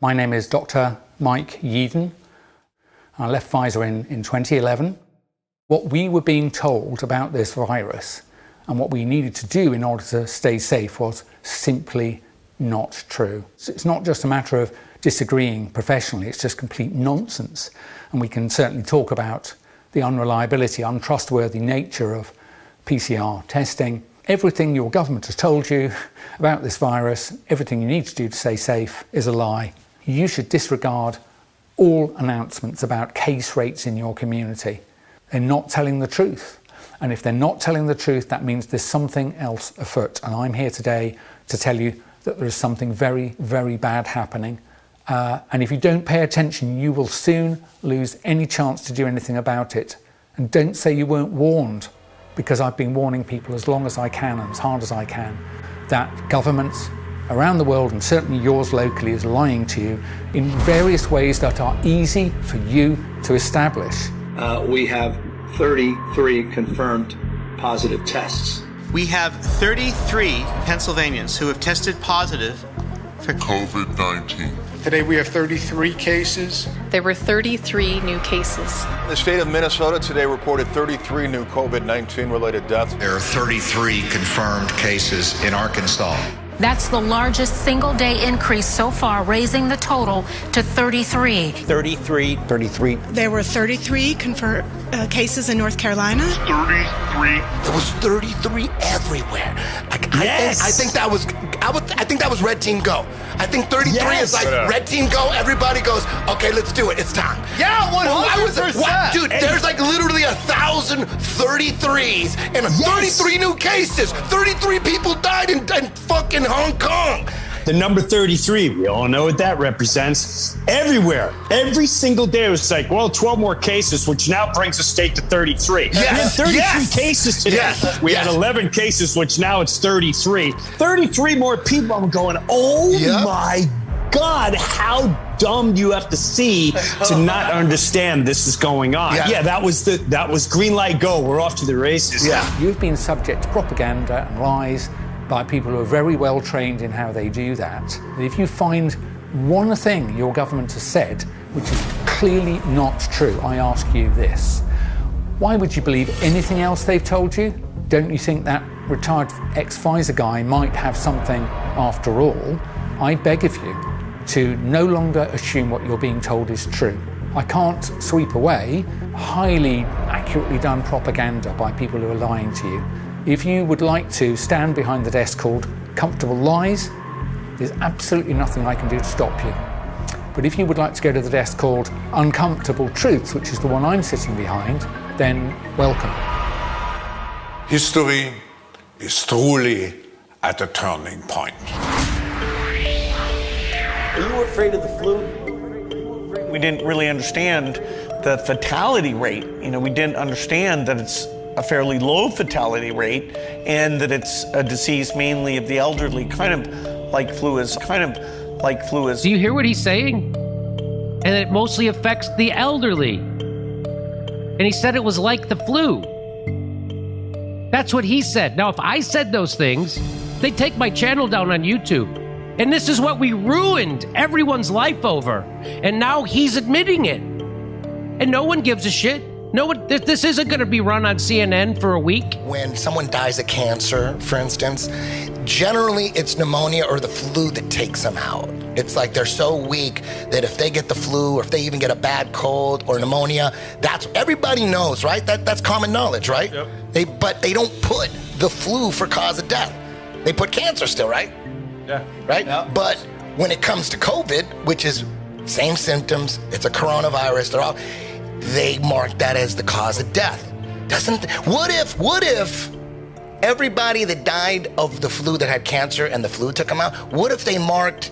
My name is Dr. Mike Yeadon. I left Pfizer in 2011. What we were being told about this virus and what we needed to do in order to stay safe was simply not true. So it's not just a matter of disagreeing professionally, it's just complete nonsense. And we can certainly talk about the unreliability, untrustworthy nature of PCR testing. Everything your government has told you about this virus, everything you need to do to stay safe is a lie. You should disregard all announcements about case rates in your community. They're not telling the truth. And if they're not telling the truth, that means there's something else afoot. And I'm here today to tell you that there is something very, very bad happening. And if you don't pay attention, you will soon lose any chance to do anything about it. And don't say you weren't warned, because I've been warning people as long as I can and as hard as I can, that governments around the world, and certainly yours locally, is lying to you in various ways that are easy for you to establish. We have 33 confirmed positive tests. We have 33 Pennsylvanians who have tested positive for COVID-19. Today we have 33 cases. There were 33 new cases. The state of Minnesota today reported 33 new COVID-19 related deaths. There are 33 confirmed cases in Arkansas. That's the largest single-day increase so far, raising the total to 33. 33. There were 33 confirmed cases in North Carolina. 33. There was 33 everywhere. Yes. I think that was Red Team Go. I think 33 is like Red Team Go. Everybody goes, okay, let's do it. It's time. Yeah, 100%. Dude, there's like literally 1,000 33s and 33 new cases. 33 people died in fucking Hong Kong. The number 33, we all know what that represents. Everywhere, every single day, it was like, well, 12 more cases, which now brings the state to 33. Yes. We had 33 cases today. We had 11 cases, which now it's 33. 33 more people. I'm going, oh my God, how dumb do you have to see to not understand this is going on? Yeah, that was green light go. We're off to the races. Yeah. You've been subject to propaganda and lies by people who are very well trained in how they do that. If you find one thing your government has said which is clearly not true, I ask you this: why would you believe anything else they've told you? Don't you think that retired ex-Pfizer guy might have something after all? I beg of you to no longer assume what you're being told is true. I can't sweep away highly accurately done propaganda by people who are lying to you. If you would like to stand behind the desk called Comfortable Lies, there's absolutely nothing I can do to stop you. But if you would like to go to the desk called Uncomfortable Truths, which is the one I'm sitting behind, then welcome. History is truly at a turning point. Are you afraid of the flu? We didn't really understand the fatality rate. We didn't understand that it's a fairly low fatality rate and that it's a disease mainly of the elderly, kind of like flu is. Do you hear what he's saying? And it mostly affects the elderly. And he said it was like the flu. That's what he said. Now, if I said those things, they'd take my channel down on YouTube. And this is what we ruined everyone's life over. And now he's admitting it. And no one gives a shit. No, this isn't going to be run on CNN for a week. When someone dies of cancer, for instance, generally it's pneumonia or the flu that takes them out. It's like they're so weak that if they get the flu or if they even get a bad cold or pneumonia, that's everybody knows, right? That's common knowledge, right? Yep. But they don't put the flu for cause of death. They put cancer still, right? Yeah. Right? Yeah. But when it comes to COVID, which is same symptoms, it's a coronavirus, they mark that as the cause of death. What if everybody that died of the flu that had cancer and the flu took them out, what if they marked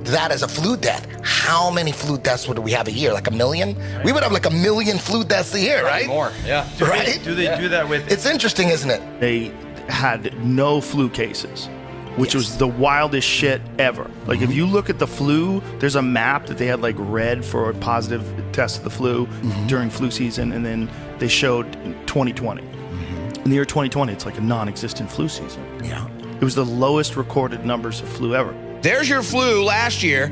that as a flu death? How many flu deaths would we have a year? Like 1 million? Right. We would have like 1 million flu deaths a year, right? More, yeah. Do they do that with? It's interesting, isn't it? They had no flu cases, which was the wildest shit ever. Like if you look at the flu, there's a map that they had like red for a positive test of the flu during flu season, and then they showed 2020. In the year 2020, it's like a non-existent flu season. Yeah. It was the lowest recorded numbers of flu ever. There's your flu last year.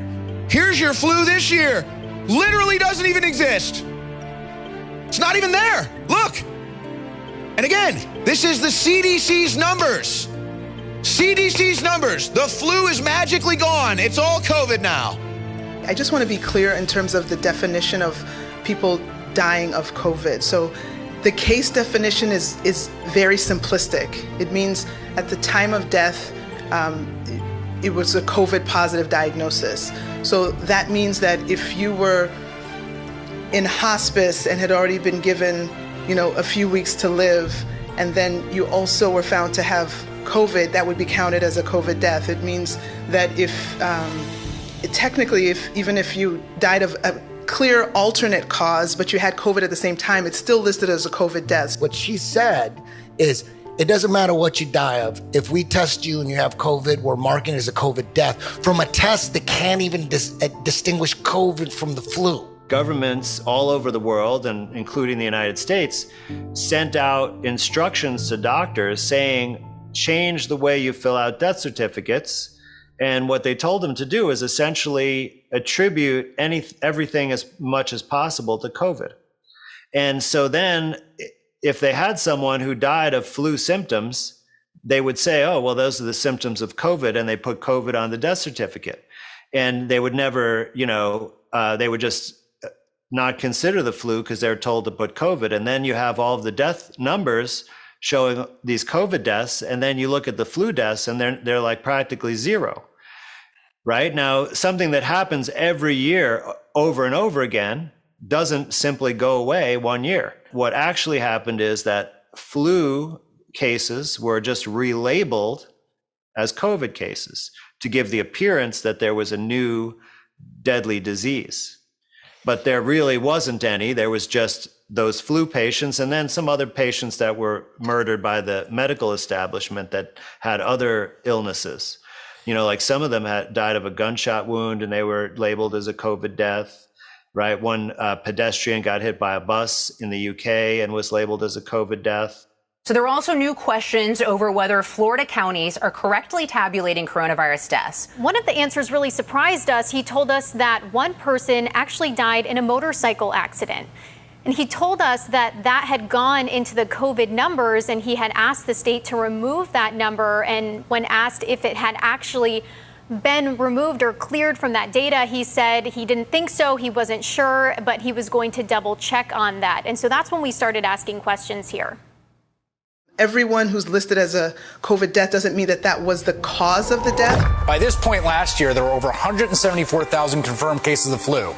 Here's your flu this year. Literally doesn't even exist. It's not even there. Look. And again, this is the CDC's numbers. CDC's numbers. The flu is magically gone. It's all COVID now. I just want to be clear in terms of the definition of people dying of COVID. So the case definition is very simplistic. It means at the time of death, it was a COVID positive diagnosis. So that means that if you were in hospice and had already been given, a few weeks to live, and then you also were found to have COVID, that would be counted as a COVID death. It means that even if you died of a clear alternate cause, but you had COVID at the same time, it's still listed as a COVID death. What she said is, it doesn't matter what you die of. If we test you and you have COVID, we're marking it as a COVID death from a test that can't even distinguish COVID from the flu. Governments all over the world, and including the United States, sent out instructions to doctors saying, change the way you fill out death certificates. And what they told them to do is essentially attribute everything as much as possible to COVID. And so then if they had someone who died of flu symptoms, they would say, oh, well, those are the symptoms of COVID, and they put COVID on the death certificate. And they would never, they would just not consider the flu because they're told to put COVID. And then you have all of the death numbers showing these COVID deaths, and then you look at the flu deaths and they're like practically zero. Right? Now, something that happens every year over and over again doesn't simply go away one year. What actually happened is that flu cases were just relabeled as COVID cases to give the appearance that there was a new deadly disease. But there really wasn't any. There was just those flu patients and then some other patients that were murdered by the medical establishment that had other illnesses. Like some of them had died of a gunshot wound and they were labeled as a COVID death, right? One pedestrian got hit by a bus in the UK and was labeled as a COVID death. So there are also new questions over whether Florida counties are correctly tabulating coronavirus deaths. One of the answers really surprised us. He told us that one person actually died in a motorcycle accident. And he told us that that had gone into the COVID numbers, and he had asked the state to remove that number. And when asked if it had actually been removed or cleared from that data, he said he didn't think so, he wasn't sure, but he was going to double check on that. And so that's when we started asking questions here. Everyone who's listed as a COVID death doesn't mean that that was the cause of the death. By this point last year, there were over 174,000 confirmed cases of flu.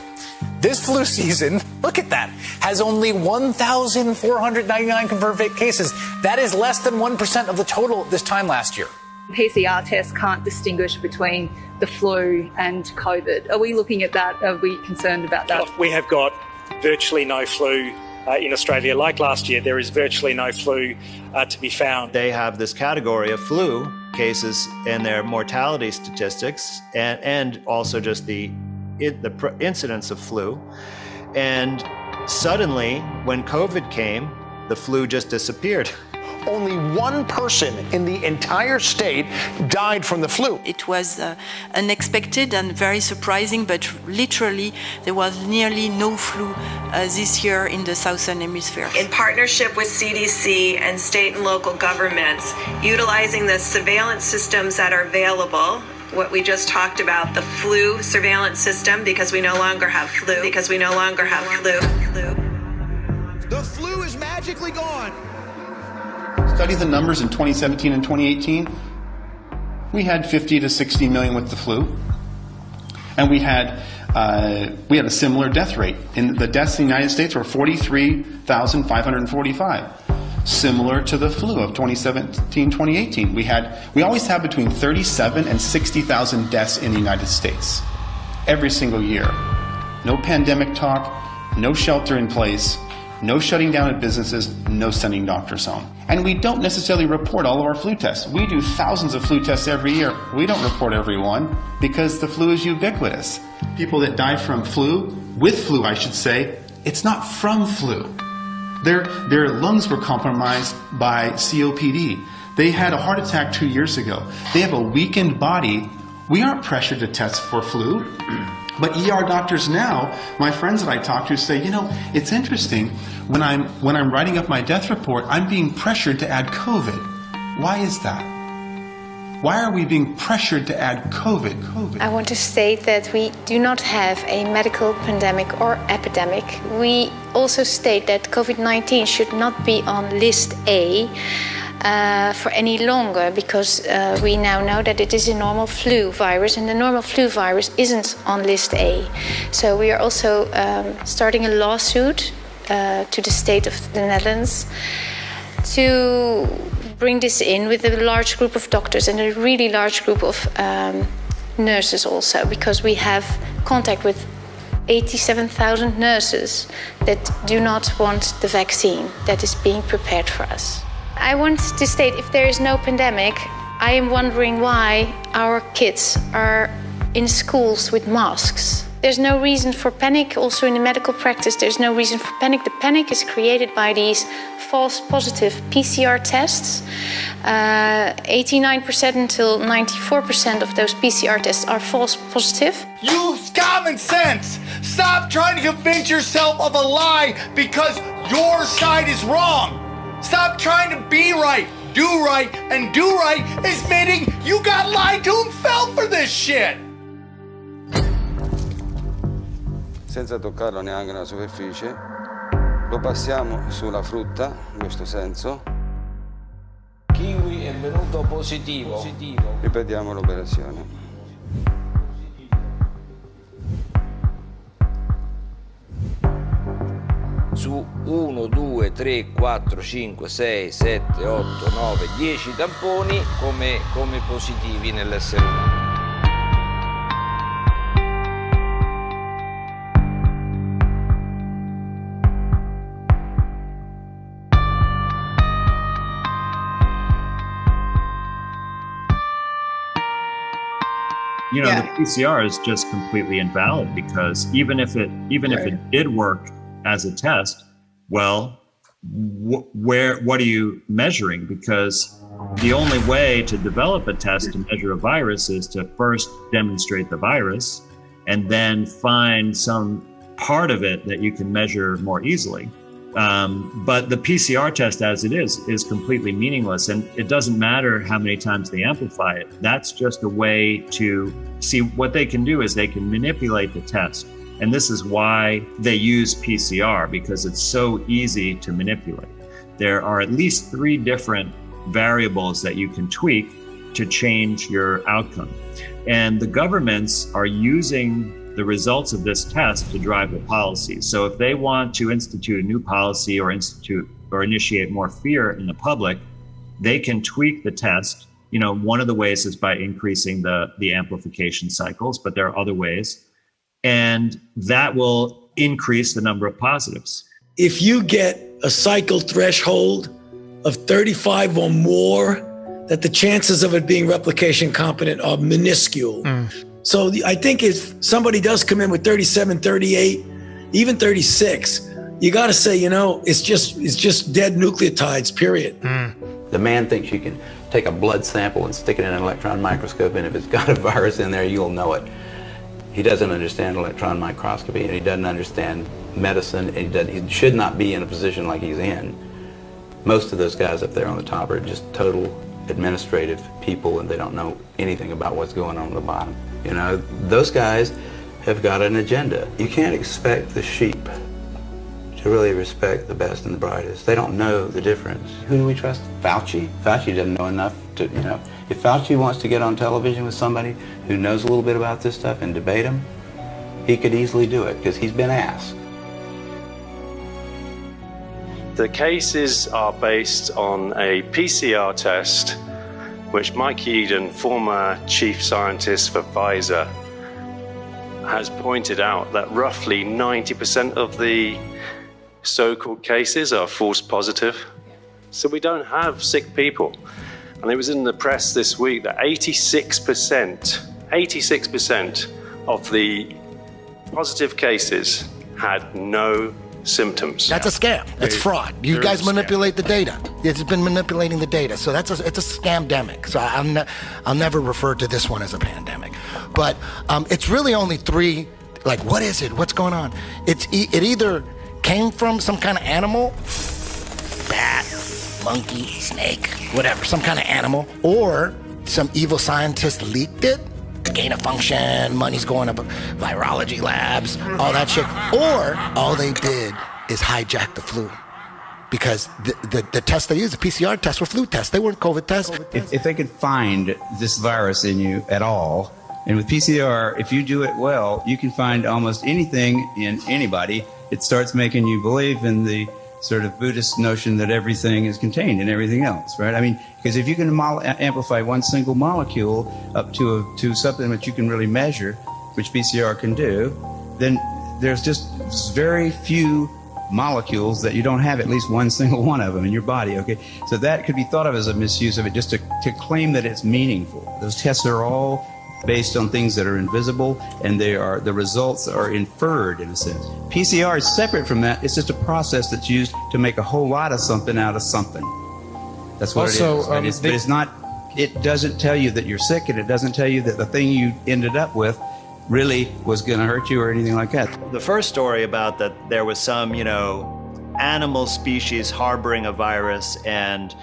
This flu season, look at that, has only 1,499 confirmed cases. That is less than 1% of the total this time last year. PCR tests can't distinguish between the flu and COVID. Are we looking at that? Are we concerned about that? We have got virtually no flu in Australia. Like last year, there is virtually no flu to be found. They have this category of flu cases in their mortality statistics and also just the incidence of flu. And suddenly, when COVID came, the flu just disappeared. Only one person in the entire state died from the flu. It was unexpected and very surprising, but literally there was nearly no flu this year in the Southern Hemisphere. In partnership with CDC and state and local governments, utilizing the surveillance systems that are available, what we just talked about, the flu surveillance system, because we no longer have flu. The flu is magically gone. Study the numbers in 2017 and 2018. We had 50 to 60 million with the flu, and we had a similar death rate. In the deaths in the United States were 43,545, similar to the flu of 2017, 2018. We always have between 37 and 60,000 deaths in the United States every single year. No pandemic talk, no shelter in place, no shutting down of businesses, no sending doctors home. And we don't necessarily report all of our flu tests. We do thousands of flu tests every year. We don't report every one because the flu is ubiquitous. People that die from flu, with flu I should say, it's not from flu. Their lungs were compromised by COPD. They had a heart attack 2 years ago. They have a weakened body. We aren't pressured to test for flu. But ER doctors now, my friends that I talk to say, you know, it's interesting, when I'm writing up my death report, I'm being pressured to add COVID. Why is that? Why are we being pressured to add COVID? I want to state that we do not have a medical pandemic or epidemic. We also state that COVID-19 should not be on list A for any longer, because we now know that it is a normal flu virus, and the normal flu virus isn't on list A. So we are also starting a lawsuit to the state of the Netherlands to bring this in with a large group of doctors and a really large group of nurses also, because we have contact with 87,000 nurses that do not want the vaccine that is being prepared for us. I want to state, if there is no pandemic, I am wondering why our kids are in schools with masks. There's no reason for panic. Also in the medical practice, there's no reason for panic. The panic is created by these false positive PCR tests. 89% until 94% of those PCR tests are false positive. Use common sense. Stop trying to convince yourself of a lie because your side is wrong. Stop trying to be right, do right, and do right is meaning you got lied to and fell for this shit. Senza toccarlo neanche nella superficie, lo passiamo sulla frutta, in questo senso. Kiwi è venuto positivo. Ripetiamo l'operazione. Su 1, 2, 3, 4, 5, 6, 7, 8, 9, 10 tamponi come positivi nell'essere umano. You know, the PCR is just completely invalid, because even if it did work as a test, well, what are you measuring? Because the only way to develop a test to measure a virus is to first demonstrate the virus and then find some part of it that you can measure more easily. But the PCR test as it is completely meaningless, and it doesn't matter how many times they amplify it. That's just a way to see what they can do is they can manipulate the test. And this is why they use PCR, because it's so easy to manipulate. There are at least 3 different variables that you can tweak to change your outcome. And the governments are using the results of this test to drive the policy. So if they want to institute a new policy or initiate more fear in the public, they can tweak the test. You know, one of the ways is by increasing the amplification cycles, but there are other ways. And that will increase the number of positives. If you get a cycle threshold of 35 or more, that the chances of it being replication competent are minuscule. So I think if somebody does come in with 37, 38, even 36, you got to say, you know, it's just dead nucleotides, period. The man thinks you can take a blood sample and stick it in an electron microscope, and if it's got a virus in there, you'll know it. He doesn't understand electron microscopy, and he doesn't understand medicine, and he should not be in a position like he's in. Most of those guys up there on the top are just total administrative people, and they don't know anything about what's going on at the bottom. You know, those guys have got an agenda. You can't expect the sheep to really respect the best and the brightest. They don't know the difference. Who do we trust? Fauci? Fauci doesn't know enough to, you know. If Fauci wants to get on television with somebody who knows a little bit about this stuff and debate him, he could easily do it because he's been asked. The cases are based on a PCR test, which Mike Yeadon, former chief scientist for Pfizer, has pointed out that roughly 90% of the so-called cases are false positive. So we don't have sick people. And it was in the press this week that 86% of the positive cases had no symptoms. That's a scam. That's fraud. You guys manipulate the data. It's been manipulating the data. So it's a scamdemic. So I'll never refer to this one as a pandemic. But it's really only 3 like, what is it? What's going on? It either came from some kind of animal, bat, monkey, snake, whatever, some kind of animal, or some evil scientist leaked it, gain of function, money's going up, virology labs, all that shit. Or all they did is hijack the flu. Because the tests they used, the PCR tests, were flu tests. They weren't COVID tests. If they could find this virus in you at all, and with PCR, if you do it well, you can find almost anything in anybody. It starts making you believe in the sort of Buddhist notion that everything is contained in everything else, right? I mean, because if you can amplify one single molecule up to something that you can really measure, which PCR can do, then there's just very few molecules that you don't have at least one single one of them in your body, okay? So that could be thought of as a misuse of it, just to claim that it's meaningful. Those tests are all based on things that are invisible, and the results are inferred in a sense. PCR is separate from that. It's just a process that's used to make a whole lot of something out of something. That's what it is. But it's not, it doesn't tell you that you're sick, and it doesn't tell you that the thing you ended up with really was going to hurt you or anything like that. The first story about that there was some, animal species harboring a virus, and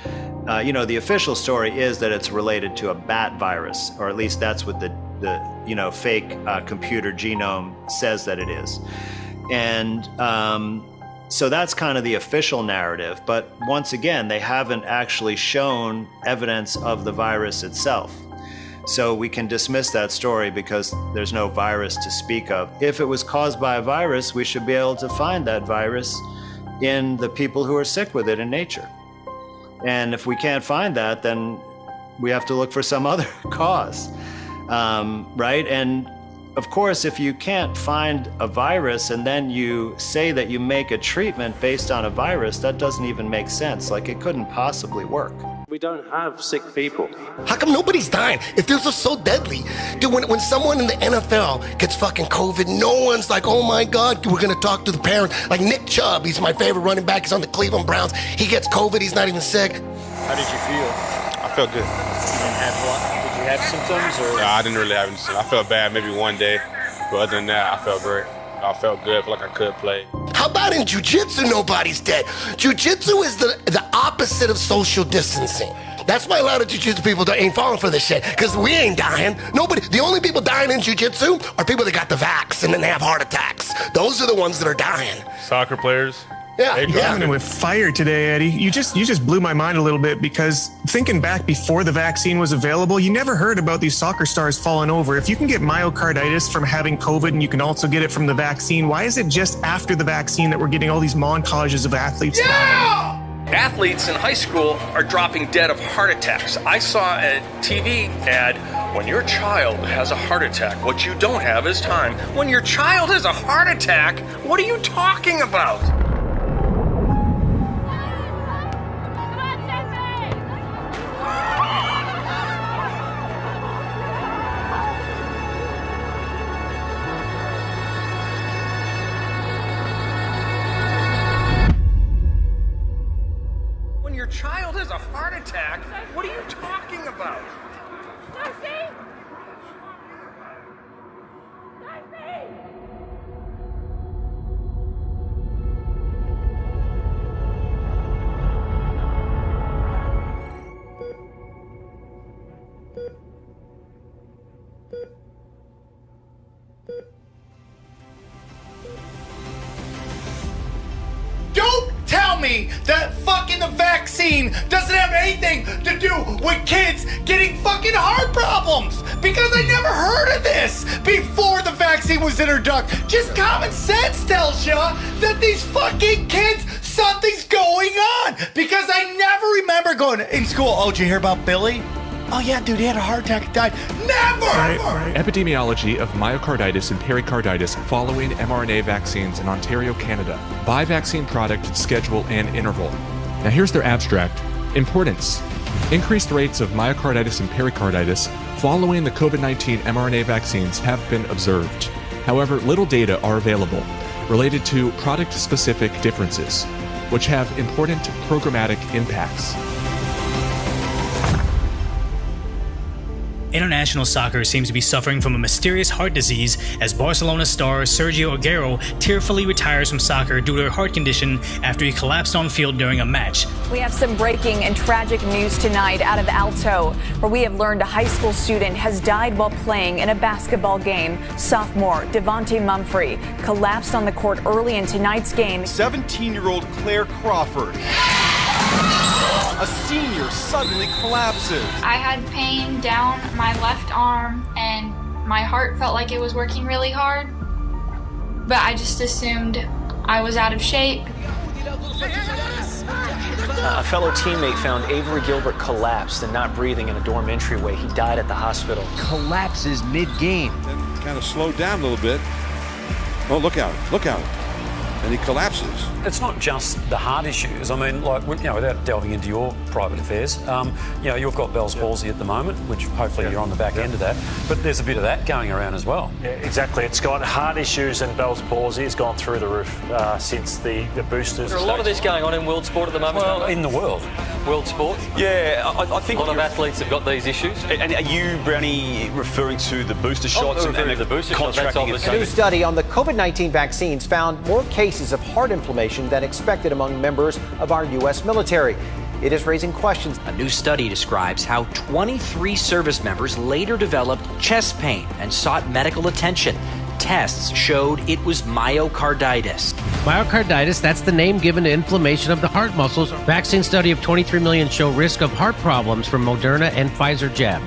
the official story is that it's related to a bat virus, or at least that's what the fake computer genome says that it is. And so that's kind of the official narrative. But once again, they haven't actually shown evidence of the virus itself. So we can dismiss that story because there's no virus to speak of. If it was caused by a virus, we should be able to find that virus in the people who are sick with it in nature. And if we can't find that, then we have to look for some other cause, right? And of course, if you can't find a virus and then you say that you make a treatment based on a virus, that doesn't even make sense. Like, it couldn't possibly work. We don't have sick people. How come nobody's dying? If this was so deadly, dude, when someone in the NFL gets fucking COVID, no one's like, oh my God, we're gonna talk to the parents. Like Nick Chubb, he's my favorite running back, he's on the Cleveland Browns. He gets COVID, he's not even sick. How did you feel? I felt good. Did you have symptoms? Or? No, I didn't really have any symptoms. I felt bad maybe one day, but other than that, I felt great. I felt good, I felt like I could play. How about in jiu-jitsu, nobody's dead? Jiu-jitsu is the opposite of social distancing. That's why a lot of jiu-jitsu people ain't falling for this shit, because we ain't dying. The only people dying in jiu-jitsu are people that got the vax and then they have heart attacks. Those are the ones that are dying. Soccer players. Yeah. Coming with fire today, Eddie. You just blew my mind a little bit, because thinking back before the vaccine was available, you never heard about these soccer stars falling over. If you can get myocarditis from having COVID and you can also get it from the vaccine, why is it just after the vaccine that we're getting all these montages of athletes dying? Athletes in high school are dropping dead of heart attacks. I saw a TV ad, when your child has a heart attack, what you don't have is time. When your child has a heart attack, what are you talking about? Your child has a heart attack? What are you talking about? Darcy! Darcy! Don't tell me that fucking the vaccine doesn't have anything to do with kids getting fucking heart problems, because I never heard of this before the vaccine was introduced. Just common sense tells you that these fucking kids, something's going on, because I never remember going in school, oh, did you hear about Billy? Oh yeah, dude, he had a heart attack and died. Never! Epidemiology of myocarditis and pericarditis following mRNA vaccines in Ontario, Canada. By vaccine product, schedule, and interval. Now here's their abstract. Importance. Increased rates of myocarditis and pericarditis following the COVID-19 mRNA vaccines have been observed. However, little data are available related to product-specific differences, which have important programmatic impacts. International soccer seems to be suffering from a mysterious heart disease as Barcelona star Sergio Aguero tearfully retires from soccer due to a heart condition after he collapsed on field during a match. We have some breaking and tragic news tonight out of Alto, where we have learned a high school student has died while playing in a basketball game. Sophomore Devontae Mumphrey collapsed on the court early in tonight's game. 17-year-old Claire Crawford, a senior, suddenly collapses. I had pain down my left arm and my heart felt like it was working really hard, but I just assumed I was out of shape. A fellow teammate found Avery Gilbert collapsed and not breathing in a dorm entryway. He died at the hospital. Collapses mid-game. Then kind of slowed down a little bit. Oh, look out, look out. And he collapses. It's not just the heart issues. I mean, like, without delving into your private affairs, you've got Bell's palsy at the moment, which hopefully you're on the back end of that. But there's a bit of that going around as well. Yeah, exactly. It's got heart issues and Bell's palsy has gone through the roof since the boosters. There's a lot of this going on in world sport at the moment. Well, in the world. World sport? Yeah, I think a lot of athletes have got these issues. And are you, Brownie, referring to the booster shots and the booster contracting? A new study on the COVID-19 vaccines found more cases of heart inflammation than expected among members of our U.S. military. It is raising questions. A new study describes how 23 service members later developed chest pain and sought medical attention. Tests showed it was myocarditis. Myocarditis, that's the name given to inflammation of the heart muscles. Vaccine study of 23 million show risk of heart problems from Moderna and Pfizer jab.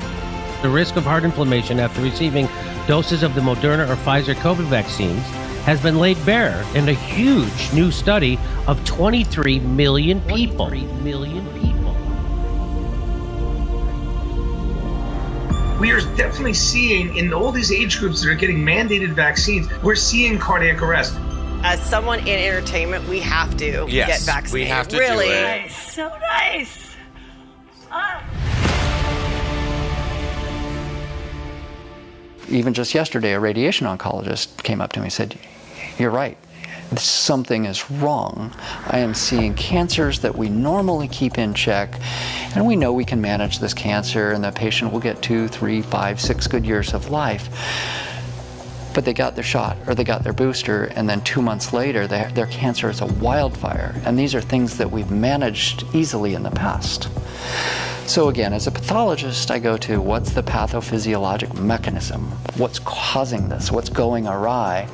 The risk of heart inflammation after receiving doses of the Moderna or Pfizer COVID vaccines has been laid bare in a huge new study of 23 million people. We are definitely seeing in all these age groups that are getting mandated vaccines, we're seeing cardiac arrest. As someone in entertainment, we have to get vaccinated. We have to really. do it. Nice. So nice. Even just yesterday, a radiation oncologist came up to me and said, "You're right. Something is wrong. I am seeing cancers that we normally keep in check, and we know we can manage this cancer, and the patient will get 2, 3, 5, 6 good years of life. But they got their shot or they got their booster, and then 2 months later, their cancer is a wildfire. And these are things that we've managed easily in the past." So again, as a pathologist, I go to what's the pathophysiologic mechanism? What's causing this? What's going awry?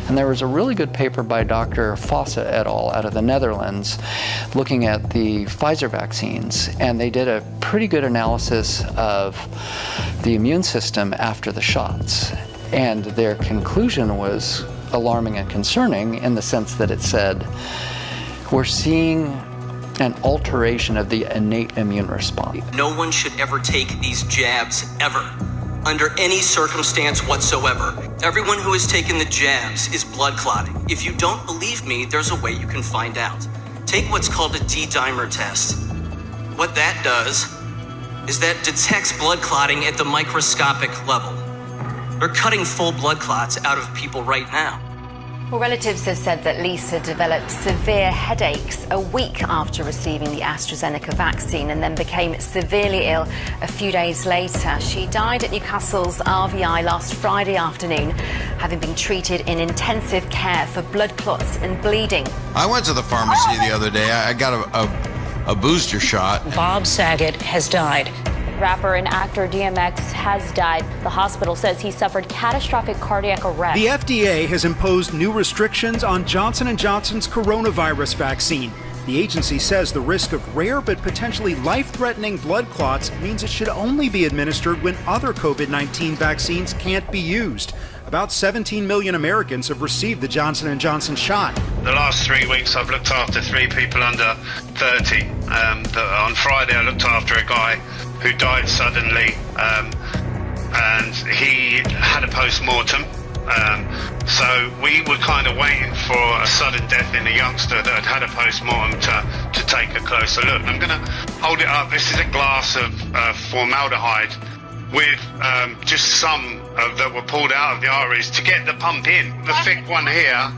And there was a really good paper by Dr. Fosse et al. Out of the Netherlands looking at the Pfizer vaccines, and they did a pretty good analysis of the immune system after the shots. And their conclusion was alarming and concerning in the sense that it said, we're seeing an alteration of the innate immune response. No one should ever take these jabs, ever, under any circumstance whatsoever. Everyone who has taken the jabs is blood clotting. If you don't believe me, there's a way you can find out. Take what's called a D-dimer test. What that does is that detects blood clotting at the microscopic level. They're cutting full blood clots out of people right now. Well, relatives have said that Lisa developed severe headaches a week after receiving the AstraZeneca vaccine and then became severely ill a few days later. She died at Newcastle's RVI last Friday afternoon, having been treated in intensive care for blood clots and bleeding. I went to the pharmacy the other day. I got a booster shot. Bob Saget has died. Rapper and actor DMX has died. The hospital says he suffered catastrophic cardiac arrest. The FDA has imposed new restrictions on Johnson & Johnson's coronavirus vaccine. The agency says the risk of rare but potentially life-threatening blood clots means it should only be administered when other COVID-19 vaccines can't be used. About 17 million Americans have received the Johnson & Johnson shot. The last 3 weeks I've looked after 3 people under 30. On Friday I looked after a guy who died suddenly, and he had a post-mortem. So we were kind of waiting for a sudden death in a youngster that had a post-mortem to take a closer look. I'm going to hold it up. This is a glass of formaldehyde with just some that were pulled out of the arteries to get the pump in. The thick one here,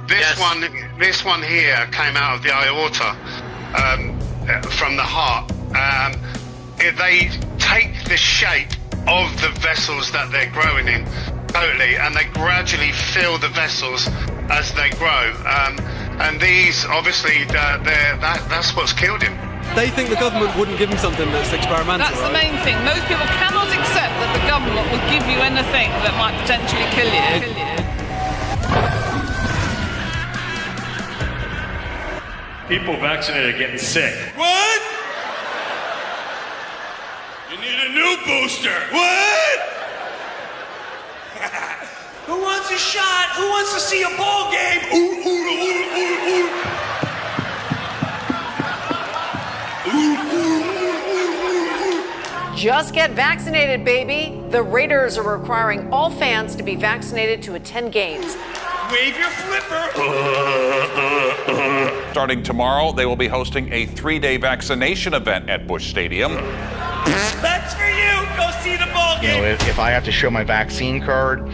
this one here came out of the aorta from the heart. They take the shape of the vessels that they're growing in, totally, and they gradually fill the vessels as they grow. And these, obviously, that's what's killed him. They think the government wouldn't give him something that's experimental. That's the main thing. Most people cannot accept that the government will give you anything that might potentially kill you. People vaccinated are getting sick. What? You need a new booster. What? Who wants a shot? Who wants to see a ball game? Ooh, ooh, ooh, ooh, ooh. Just get vaccinated, baby. The Raiders are requiring all fans to be vaccinated to attend games. Wave your flipper. Starting tomorrow, they will be hosting a 3-day vaccination event at Busch Stadium. That's for you. Go see the ball game. You know, if I have to show my vaccine card,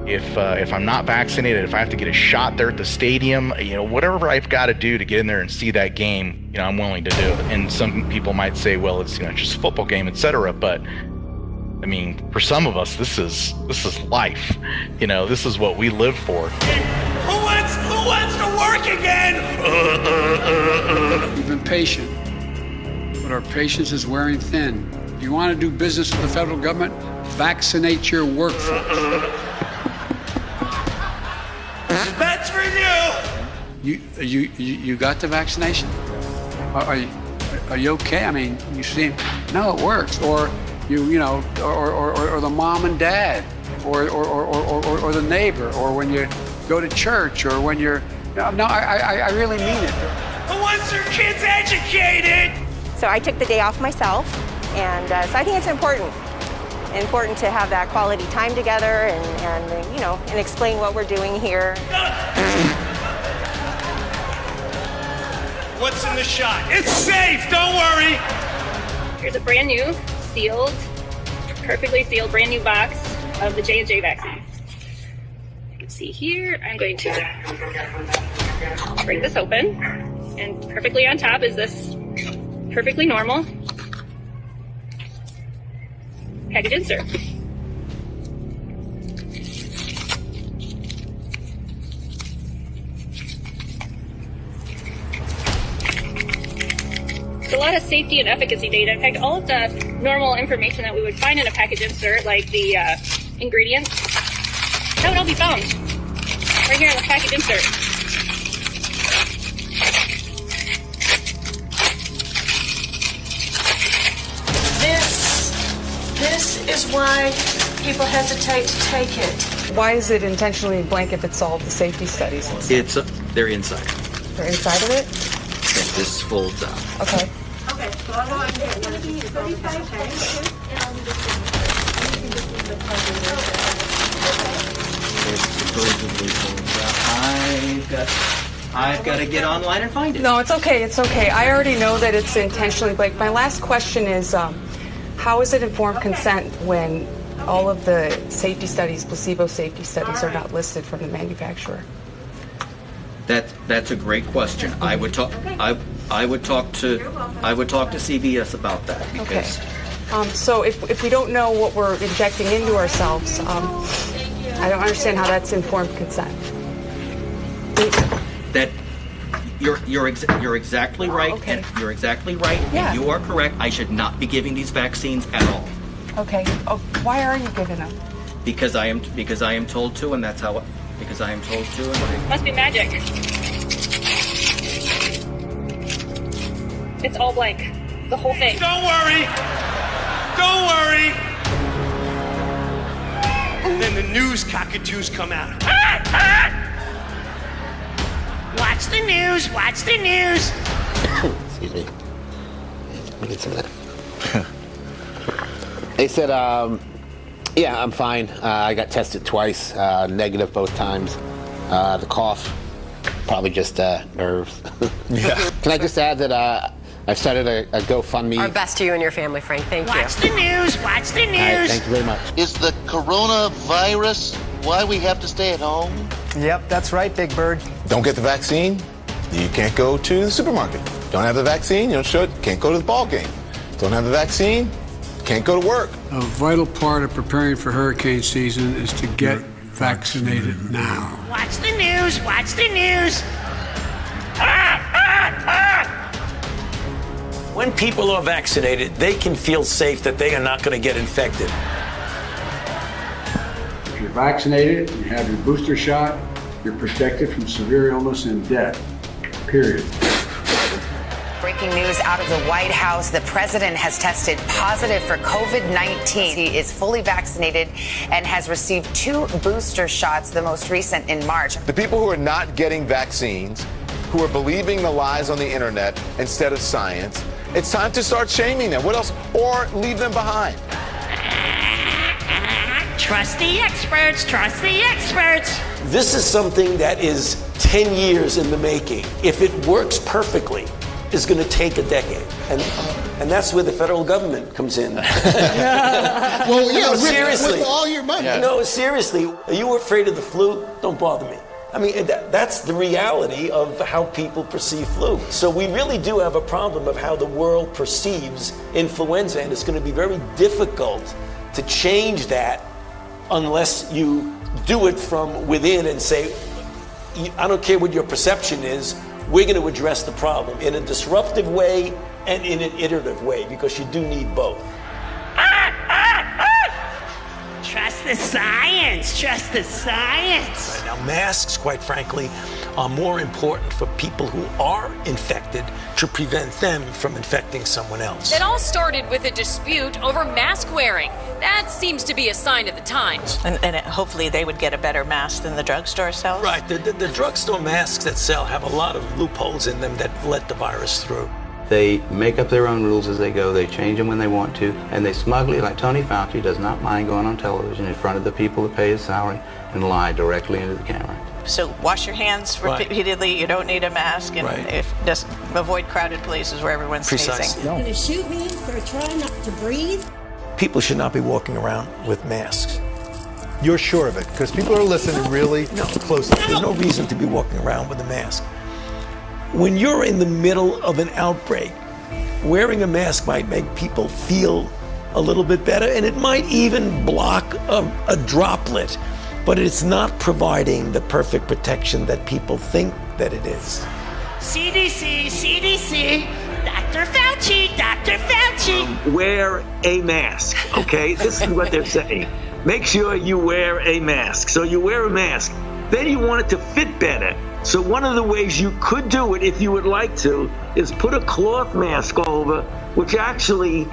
if I'm not vaccinated, if I have to get a shot there at the stadium, you know, whatever I've got to do to get in there and see that game, you know, I'm willing to do it. And some people might say, well, it's, you know, just a football game, etc. But I mean, for some of us, this is life. You know, this is what we live for. Who wants to work again? We've been patient, but our patience is wearing thin. If you want to do business with the federal government, vaccinate your workforce. That's for you. You got the vaccination? Are you okay? I mean, you seem, no, it works. Or you know, or the mom and dad, or the neighbor, or when you go to church, or when you're, no, I really mean it. Who wants their kids educated? So I took the day off myself, and so I think it's important to have that quality time together and you know, and explain what we're doing here. What's in the shot? It's safe, don't worry. Here's a brand new, sealed, perfectly sealed, brand new box of the J&J vaccine. You can see here, I'm going to break this open, and perfectly on top is this perfectly normal package insert. There's a lot of safety and efficacy data. In fact, all of the normal information that we would find in a package insert, like the ingredients, that would all be found right here in the package insert. This is why people hesitate to take it. Why is it intentionally blank if it's all the safety studies? They're inside. They're inside of it? And this folds out. Okay. Okay, so I'll go ahead and get one of these 35 packages. I've got to get online and find it. No, it's okay. It's okay. I already know that it's intentionally blank. My last question is, how is it informed consent when all of the safety studies, placebo safety studies, are not listed from the manufacturer? That's a great question. I would talk to CVS about that because. Okay. So if we don't know what we're injecting into ourselves, I don't understand how that's informed consent. That you're exactly right. Okay. And you're exactly right. Yeah. And you are correct. I should not be giving these vaccines at all. Okay. Oh, why are you giving them? Because I am told to, and that's how. Because I am told to. And Must be magic. It's all blank. The whole thing. Don't worry. Don't worry. And then the news cockatoos come out. Watch the news. Watch the news. Excuse me. Let me get some of that. They said, yeah, I'm fine. I got tested twice, negative both times. The cough, probably just nerves. Yeah. Can I just add that I've started a GoFundMe. Our best to you and your family, Frank. Thank you. Watch the news. Watch the news. All right, thank you very much. Is the coronavirus why we have to stay at home? Yep, that's right, Big Bird. Don't get the vaccine, you can't go to the supermarket. Don't have the vaccine, you don't show it, can't go to the ball game. Don't have the vaccine, can't go to work. A vital part of preparing for hurricane season is to get vaccinated now. Watch the news, watch the news. When people are vaccinated, they can feel safe that they are not going to get infected. If you're vaccinated, you have your booster shot, you're protected from severe illness and death, period. Breaking news out of the White House. The president has tested positive for COVID-19. He is fully vaccinated and has received 2 booster shots, the most recent in March. The people who are not getting vaccines, who are believing the lies on the internet instead of science, it's time to start shaming them. What else? Or leave them behind. Trust the experts, trust the experts. This is something that is 10 years in the making. If it works perfectly, it's going to take a decade. And that's where the federal government comes in. Well, yeah, no, seriously. With all your money. Yeah. No, seriously. Are you afraid of the flu? Don't bother me. I mean, that's the reality of how people perceive flu. So we really do have a problem of how the world perceives influenza, and it's going to be very difficult to change that unless you do it from within and say, I don't care what your perception is, we're going to address the problem in a disruptive way and in an iterative way, because you do need both. Trust the science, trust the science. Now, masks, quite frankly, are more important for people who are infected to prevent them from infecting someone else. It all started with a dispute over mask wearing. That seems to be a sign of the times. And hopefully they would get a better mask than the drugstore sells? Right. The drugstore masks that sell have a lot of loopholes in them that let the virus through. They make up their own rules as they go. They change them when they want to, and they smugly, like Tony Fauci, does not mind going on television in front of the people that pay his salary and lie directly into the camera. So wash your hands repeatedly. You don't need a mask, and just avoid crowded places where everyone's sneezing. You're going to shoot me for trying not to breathe? People should not be walking around with masks. You're sure of it? Because people are listening really closely. There's no reason to be walking around with a mask. When you're in the middle of an outbreak, wearing a mask might make people feel a little bit better, and it might even block a droplet, but it's not providing the perfect protection that people think that it is. CDC, CDC, Dr. Fauci, Dr. Fauci. Wear a mask, okay? This is what they're saying. Make sure you wear a mask. So you wear a mask. Then you want it to fit better. So one of the ways you could do it, if you would like to, is put a cloth mask over, which actually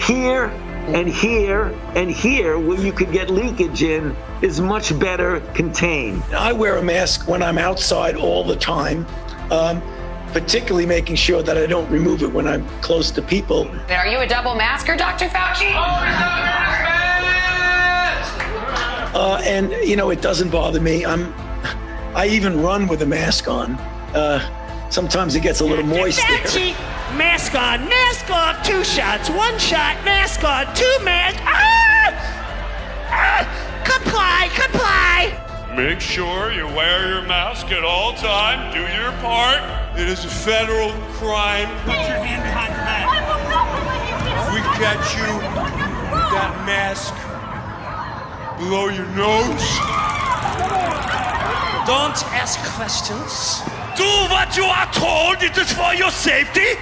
here and here and here, where you could get leakage in, is much better contained. I wear a mask when I'm outside all the time, particularly making sure that I don't remove it when I'm close to people. Are you a double masker, Dr. Fauci? And, you know, it doesn't bother me. I even run with a mask on. Sometimes it gets a little moist there. Mask on, mask off, 2 shots, 1 shot, mask on, 2 masks. Comply, comply. Make sure you wear your mask at all times. Do your part. It is a federal crime. Put your hand behind your back. If we catch you with that mask below your nose, don't ask questions. do what you are told. It is for your safety.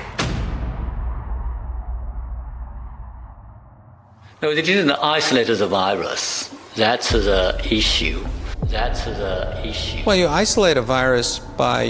No, they didn't isolate the virus. That's the issue. Well, you isolate a virus by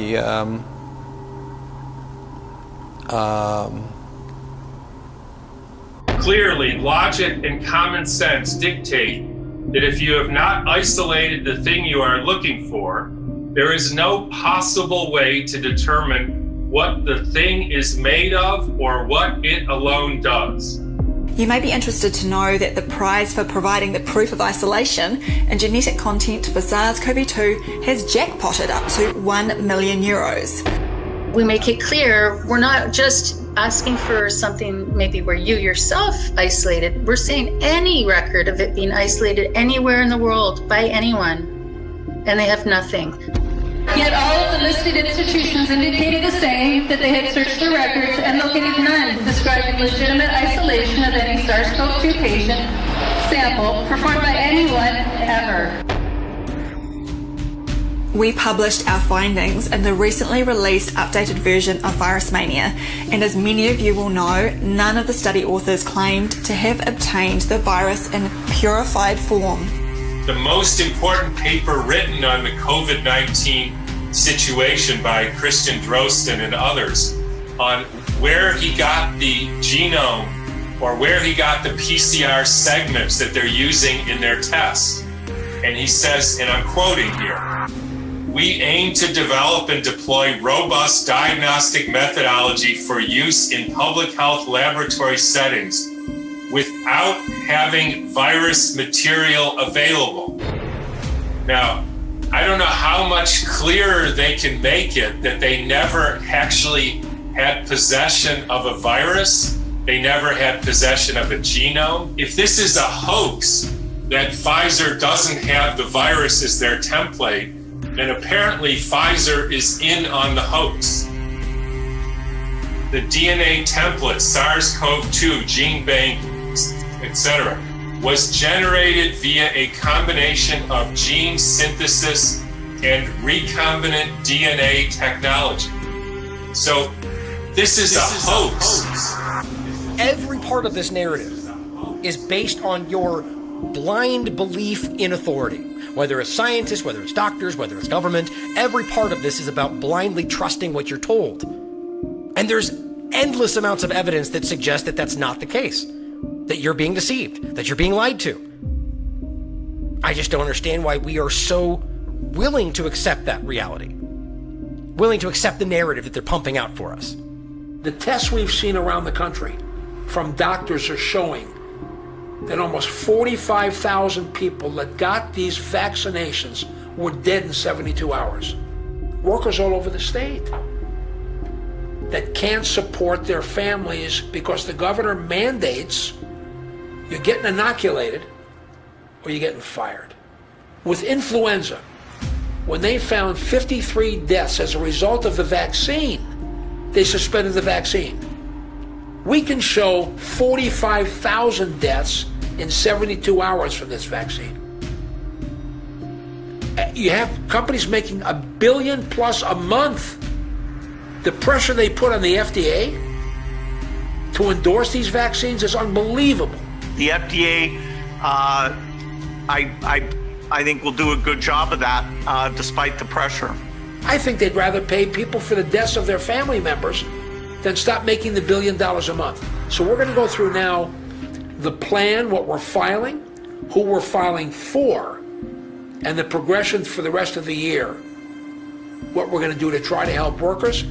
Clearly, logic and common sense dictate that if you have not isolated the thing you are looking for, there is no possible way to determine what the thing is made of or what it alone does. You may be interested to know that the prize for providing the proof of isolation and genetic content for SARS-CoV-2 has jackpotted up to €1 million. We make it clear we're not just asking for something maybe where you yourself isolated. We're saying any record of it being isolated anywhere in the world by anyone, and they have nothing. Yet all of the listed institutions indicated the same, that they had searched their records and located none describing legitimate isolation of any SARS-CoV-2 patient sample performed by anyone ever. We published our findings in the recently released updated version of Virus Mania, and as many of you will know, none of the study authors claimed to have obtained the virus in purified form. The most important paper written on the COVID-19 situation by Christian Drosten and others on where he got the genome or where he got the PCR segments that they're using in their tests. And he says, and I'm quoting here, "We aim to develop and deploy robust diagnostic methodology for use in public health laboratory settings without having virus material available." Now, I don't know how much clearer they can make it that they never actually had possession of a virus. They never had possession of a genome. If this is a hoax, that Pfizer doesn't have the virus as their template, and apparently Pfizer is in on the hoax. The DNA template, SARS-CoV-2, gene bank, etc., was generated via a combination of gene synthesis and recombinant DNA technology. So this is a hoax. Every part of this narrative is based on your blind belief in authority. Whether it's scientists, whether it's doctors, whether it's government, every part of this is about blindly trusting what you're told. And there's endless amounts of evidence that suggest that that's not the case, that you're being deceived, that you're being lied to. I just don't understand why we are so willing to accept that reality, willing to accept the narrative that they're pumping out for us. The tests we've seen around the country from doctors are showing that almost 45,000 people that got these vaccinations were dead in 72 hours. Workers all over the state that can't support their families because the governor mandates you're getting inoculated or you're getting fired. With influenza, when they found 53 deaths as a result of the vaccine, they suspended the vaccine. We can show 45,000 deaths in 72 hours from this vaccine. You have companies making $1 billion plus a month. The pressure they put on the FDA to endorse these vaccines is unbelievable. The FDA, I think, will do a good job of that, despite the pressure. I think they'd rather pay people for the deaths of their family members than stop making the $1 billion a month. So we're going to go through now the plan, what we're filing, who we're filing for, and the progression for the rest of the year. What we're going to do to try to help workers,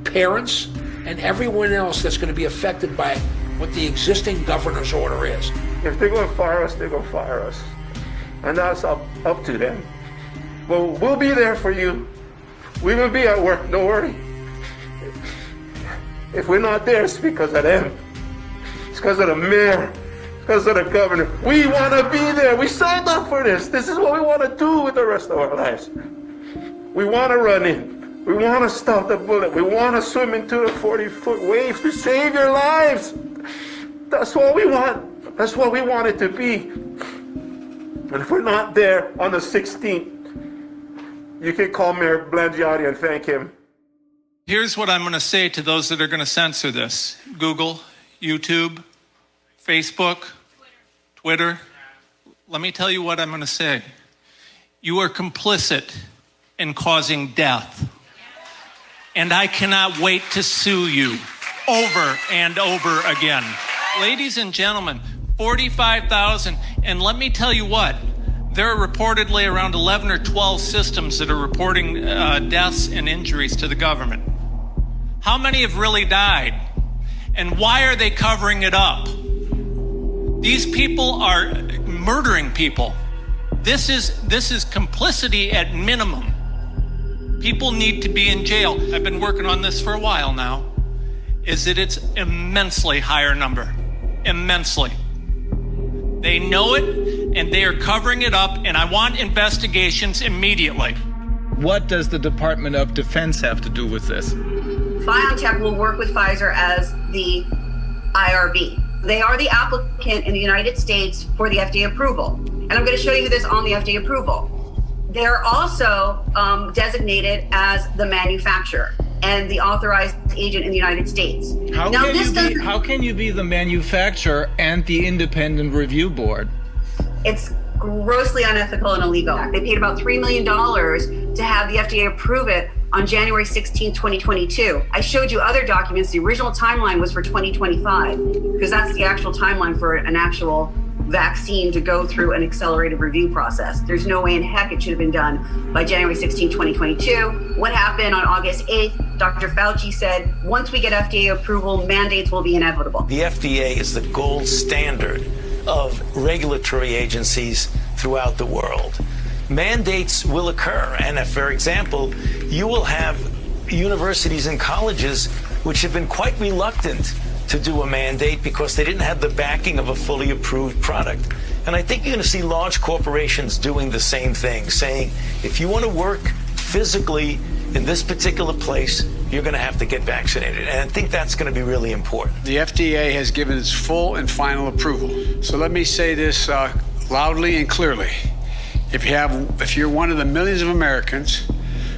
parents, and everyone else that's going to be affected by what the existing governor's order is. If they're going to fire us, they're going to fire us. And that's up to them. Well, we'll be there for you. We will be at work, don't worry. If we're not there, it's because of them. It's because of the mayor. It's because of the governor. We want to be there. We signed up for this. This is what we want to do with the rest of our lives. We want to run in. We want to stop the bullet. We want to swim into the 40-foot waves to save your lives. That's what we want. That's what we want it to be. And if we're not there on the 16th, you can call Mayor Blangiardi and thank him. Here's what I'm going to say to those that are going to censor this. Google, YouTube, Facebook, Twitter. Let me tell you what I'm going to say. You are complicit in causing death. And I cannot wait to sue you over and over again. Ladies and gentlemen, 45,000. And let me tell you what. There are reportedly around 11 or 12 systems that are reporting deaths and injuries to the government. How many have really died? And why are they covering it up? These people are murdering people. This is complicity at minimum. People need to be in jail. I've been working on this for a while now. Is that it's immensely higher number. Immensely. They know it, and they are covering it up, and I want investigations immediately. What does the Department of Defense have to do with this? BioNTech will work with Pfizer as the IRB. They are the applicant in the United States for the FDA approval. And I'm going to show you this on the FDA approval. They're also designated as the manufacturer and the authorized agent in the United States. How can you be the manufacturer and the independent review board? It's grossly unethical and illegal. They paid about $3 million to have the FDA approve it on January 16, 2022. I showed you other documents. The original timeline was for 2025 because that's the actual timeline for an actual vaccine to go through an accelerated review process. There's no way in heck it should have been done by January 16, 2022. What happened on August 8th? Dr. Fauci said, once we get FDA approval, mandates will be inevitable. The FDA is the gold standard of regulatory agencies throughout the world. Mandates will occur, and if, for example, you will have universities and colleges which have been quite reluctant to do a mandate because they didn't have the backing of a fully approved product. And I think you're going to see large corporations doing the same thing, saying, if you want to work physically in this particular place, you're going to have to get vaccinated. And I think that's going to be really important. The FDA has given its full and final approval. So let me say this loudly and clearly. If you're one of the millions of Americans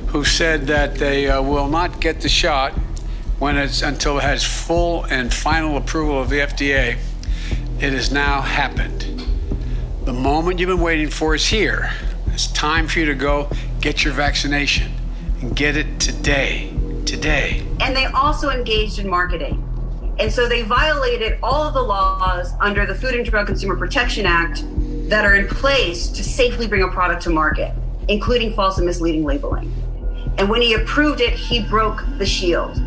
who said that they will not get the shot until it has full and final approval of the FDA, it has now happened. The moment you've been waiting for is here. It's time for you to go get your vaccination and get it today. Today. And they also engaged in marketing. And so they violated all of the laws under the Food and Drug Consumer Protection Act that are in place to safely bring a product to market, including false and misleading labeling. And when he approved it, he broke the shield.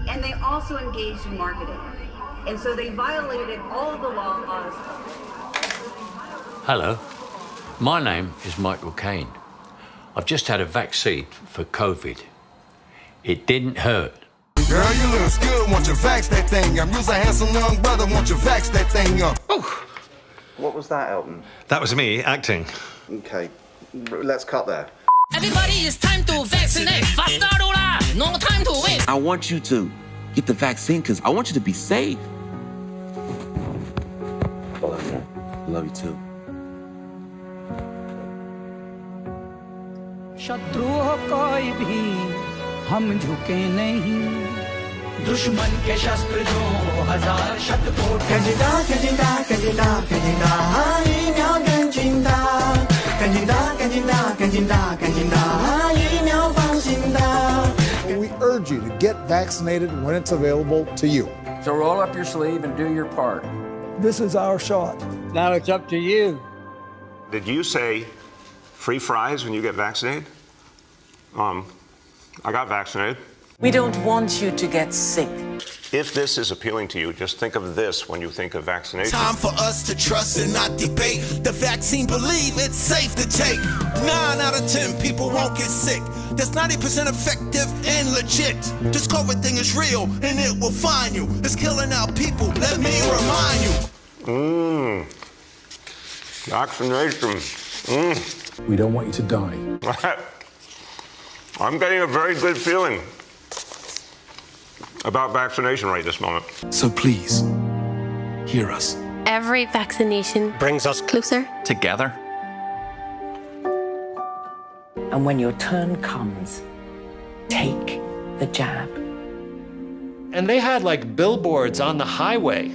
And they also engaged in marketing. And so they violated all of the laws. Hello, my name is Michael Caine. I've just had a vaccine for COVID. It didn't hurt. Girl, you look good, want you vax that thing up. You's a handsome young brother, want you vax that thing up. Oh. What was that, Elton? That was me, acting. Okay, let's cut there. Everybody, it's time to vaccinate. Faster, no time to waste. I want you to get the vaccine because I want you to be safe. I love you. I love you too. शत्रु हो कोई भी हम झुके नहीं दुश्मन के शस्त्र जो हजार शतकोट कंजिदा कंजिदा कंजिदा कंजिदा हाय न्याओ कंजिदा कंजिदा कंजिदा कंजिदा कंजिदा हाय न्याओ फांसिंदा. We urge you to get vaccinated when it's available to you. So roll up your sleeve and do your part. This is our shot. Now it's up to you. Did you say free fries when you get vaccinated? I got vaccinated. We don't want you to get sick. If this is appealing to you, just think of this when you think of vaccination. Time for us to trust and not debate. The vaccine, believe it's safe to take. 9 out of 10 people won't get sick. That's 90% effective and legit. This COVID thing is real and it will find you. It's killing our people. Let me remind you. Vaccination. We don't want you to die. I'm getting a very good feeling about vaccination right this moment. So please, hear us. Every vaccination brings us closer together. And when your turn comes, take the jab. And they had like billboards on the highway,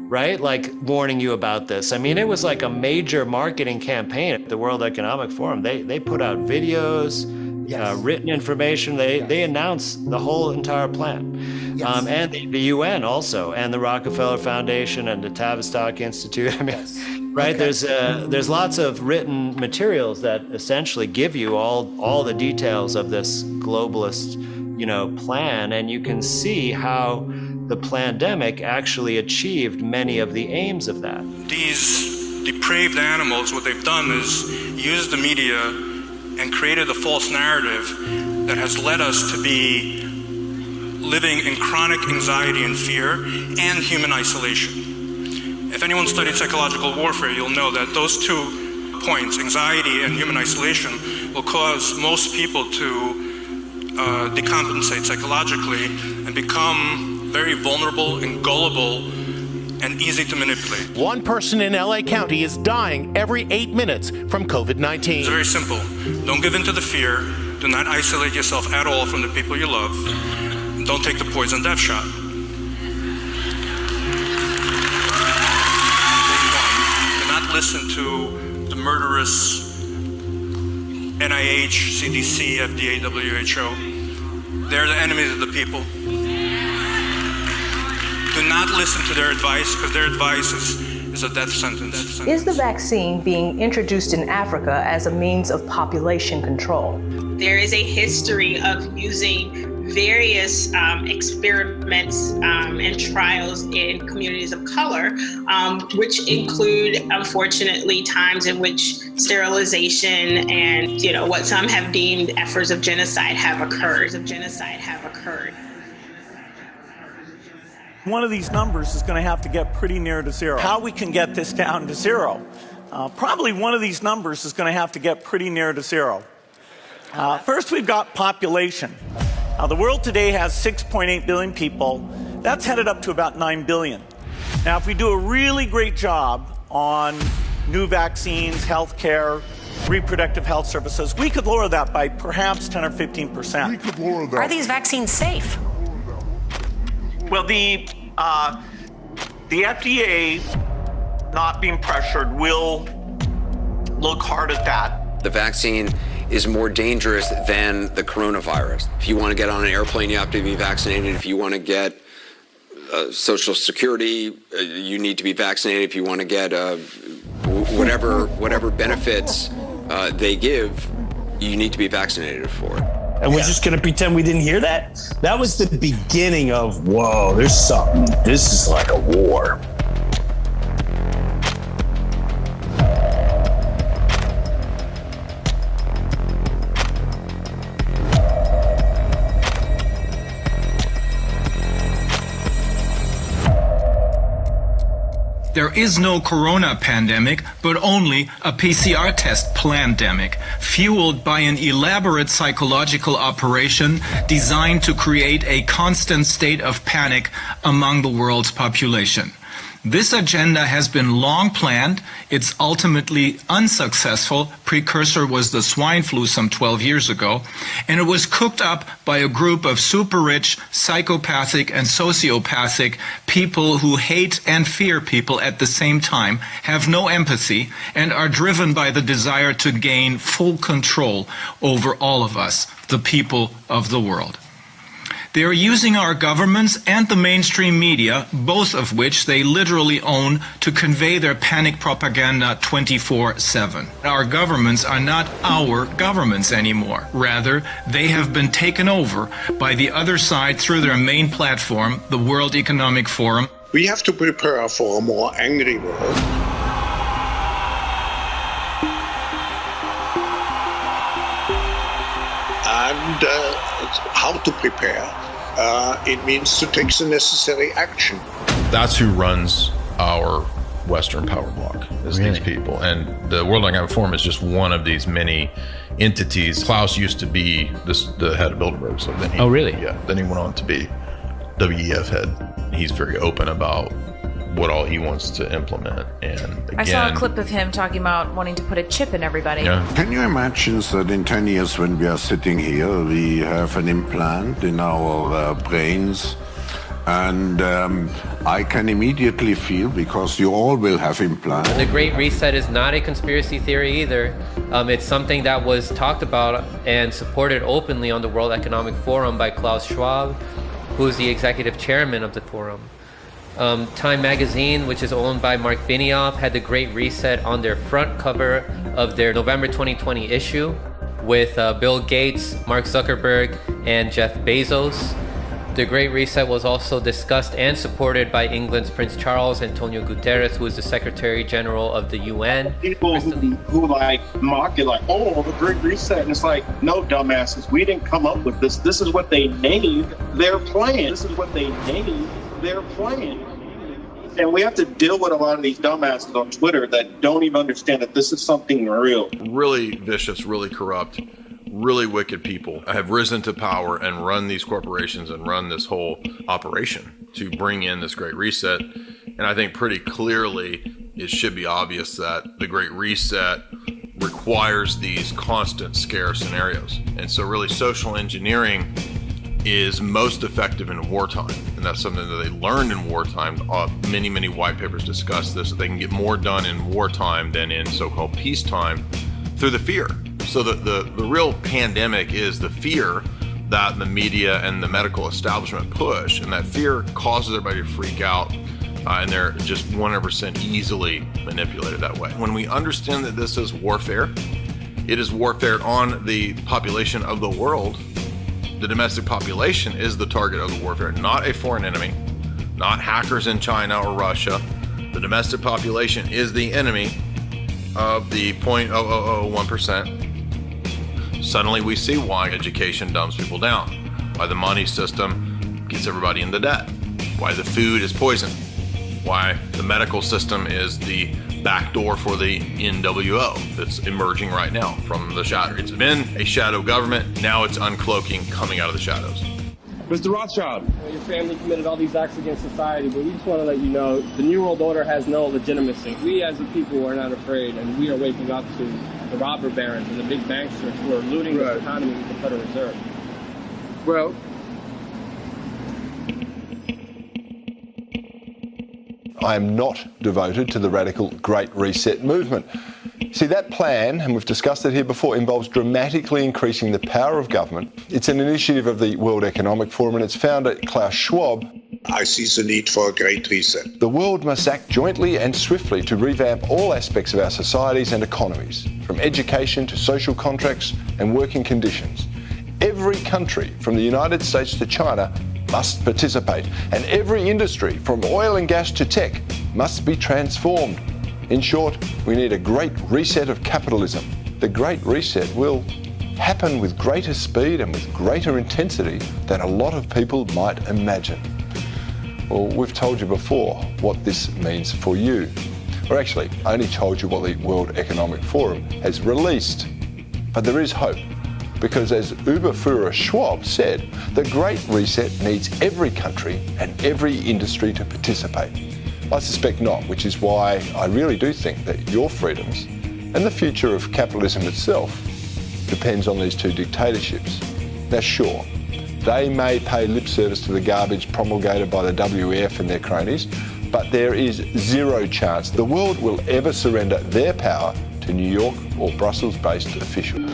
right? Like warning you about this. I mean, it was like a major marketing campaign at the World Economic Forum. They put out videos, written information. They announced the whole entire plan. Yes. And the UN also, and the Rockefeller Foundation and the Tavistock Institute. I mean, right? Okay. There's lots of written materials that essentially give you all the details of this globalist, plan, and you can see how the pandemic actually achieved many of the aims of that. These depraved animals, what they've done is use the media and created a false narrative that has led us to be living in chronic anxiety and fear and human isolation. If anyone studied psychological warfare, you'll know that those two points, anxiety and human isolation, will cause most people to decompensate psychologically and become very vulnerable and gullible and easy to manipulate. One person in LA County is dying every 8 minutes from COVID-19. It's very simple. Don't give in to the fear. Do not isolate yourself at all from the people you love. And don't take the poison death shot. Do not listen to the murderous NIH, CDC, FDA, WHO. They're the enemies of the people. Do not listen to their advice, because their advice is a death sentence. Is the vaccine being introduced in Africa as a means of population control? There is a history of using various experiments and trials in communities of color, which include, unfortunately, times in which sterilization and, what some have deemed efforts of genocide have occurred. One of these numbers is going to have to get pretty near to zero. How we can get this down to zero? Probably one of these numbers is going to have to get pretty near to zero. First, we've got population. The world today has 6.8 billion people. That's headed up to about 9 billion. Now, if we do a really great job on new vaccines, healthcare, reproductive health services, we could lower that by perhaps 10 or 15%. We could lower that. Are these vaccines safe? Well, the FDA, not being pressured, will look hard at that. The vaccine is more dangerous than the coronavirus. If you want to get on an airplane, you have to be vaccinated. If you want to get Social Security, you need to be vaccinated. If you want to get whatever benefits they give, you need to be vaccinated for it. And we're just going to pretend we didn't hear that? That was the beginning of, whoa, there's something. This is like a war. There is no corona pandemic, but only a PCR test plandemic, fueled by an elaborate psychological operation designed to create a constant state of panic among the world's population. This agenda has been long planned. It's ultimately unsuccessful. Precursor was the swine flu some 12 years ago. And it was cooked up by a group of super rich, psychopathic and sociopathic people who hate and fear people at the same time, have no empathy, and are driven by the desire to gain full control over all of us, the people of the world. They are using our governments and the mainstream media, both of which they literally own, to convey their panic propaganda 24/7. Our governments are not our governments anymore. Rather, they have been taken over by the other side through their main platform, the World Economic Forum. We have to prepare for a more angry world. And how to prepare? It means to take the necessary action. That's who runs our Western power bloc, is these people. And the World Economic Forum is just one of these many entities. Klaus used to be the head of Bilderberg. So then oh, really? Yeah. Then he went on to be WEF head. He's very open about what all he wants to implement. And again, I saw a clip of him talking about wanting to put a chip in everybody. Yeah. Can you imagine that in 10 years when we are sitting here, we have an implant in our brains, and I can immediately feel, because you all will have implants. The Great Reset is not a conspiracy theory either. It's something that was talked about and supported openly on the World Economic Forum by Klaus Schwab, who is the executive chairman of the forum. Time magazine, which is owned by Mark Benioff, had the Great Reset on their front cover of their November 2020 issue with Bill Gates, Mark Zuckerberg, and Jeff Bezos. The Great Reset was also discussed and supported by England's Prince Charles, Antonio Guterres, who is the Secretary General of the UN. People who like mock it, like, oh, the Great Reset. And it's like, no, dumbasses, we didn't come up with this. This is what they named their plan. This is what they named their plan. And we have to deal with a lot of these dumbasses on Twitter that don't even understand that this is something real. Really vicious, really corrupt, really wicked people have risen to power and run these corporations and run this whole operation to bring in this Great Reset. And I think pretty clearly it should be obvious that the Great Reset requires these constant scare scenarios. And so really social engineering is most effective in wartime. And that's something that they learned in wartime. Many, many white papers discuss this, that they can get more done in wartime than in so-called peacetime through the fear. So the real pandemic is the fear that the media and the medical establishment push, and that fear causes everybody to freak out, and they're just 100% easily manipulated that way. When we understand that this is warfare, it is warfare on the population of the world. The domestic population is the target of the warfare, not a foreign enemy, not hackers in China or Russia. The domestic population is the enemy of the 0.0001%. Suddenly we see why education dumbs people down, why the money system gets everybody into debt, why the food is poison, why the medical system is the backdoor for the NWO that's emerging right now from the shadow. It's been a shadow government, now it's uncloaking, coming out of the shadows. Mr. Rothschild, your family committed all these acts against society, but we just want to let you know the New World Order has no legitimacy. We as a people are not afraid, and we are waking up to the robber barons and the big banksters who are looting the economy with the Federal Reserve. Well, I am not devoted to the radical Great Reset movement. See, that plan, and we've discussed it here before, involves dramatically increasing the power of government. It's an initiative of the World Economic Forum and its founder, Klaus Schwab. I see the need for a great reset. The world must act jointly and swiftly to revamp all aspects of our societies and economies, from education to social contracts and working conditions. Every country, from the United States to China, must participate, and every industry, from oil and gas to tech, must be transformed. In short, we need a great reset of capitalism. The Great Reset will happen with greater speed and with greater intensity than a lot of people might imagine. Well, we've told you before what this means for you. Or actually, I only told you what the World Economic Forum has released. But there is hope, because as Uberführer Schwab said, the Great Reset needs every country and every industry to participate. I suspect not, which is why I really do think that your freedoms and the future of capitalism itself depends on these two dictatorships. Now sure, they may pay lip service to the garbage promulgated by the WEF and their cronies, but there is zero chance the world will ever surrender their power to New York or Brussels-based officials.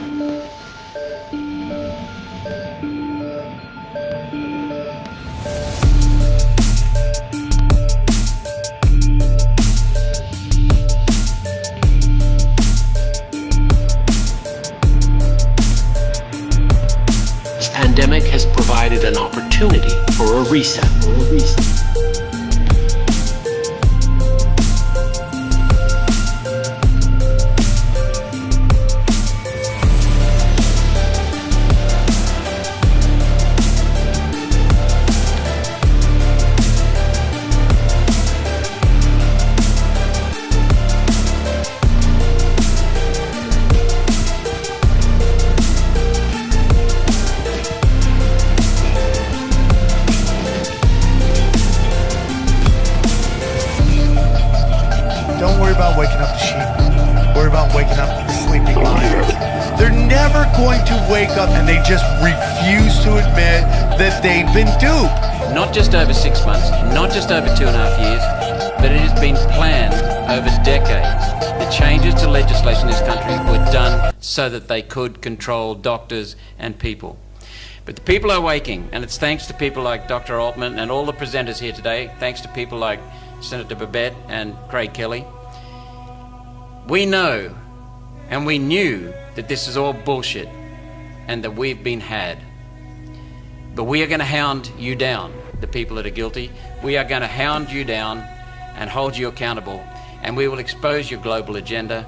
Has provided an opportunity for a reset. Wake up and they just refuse to admit that they've been duped. Not just over 6 months, not just over 2.5 years, but it has been planned over decades. The changes to legislation in this country were done so that they could control doctors and people. But the people are waking, and it's thanks to people like Dr. Altman and all the presenters here today, thanks to people like Senator Babette and Craig Kelly. We know and we knew that this is all bullshit and that we've been had. But we are going to hound you down, the people that are guilty. We are going to hound you down and hold you accountable, and we will expose your global agenda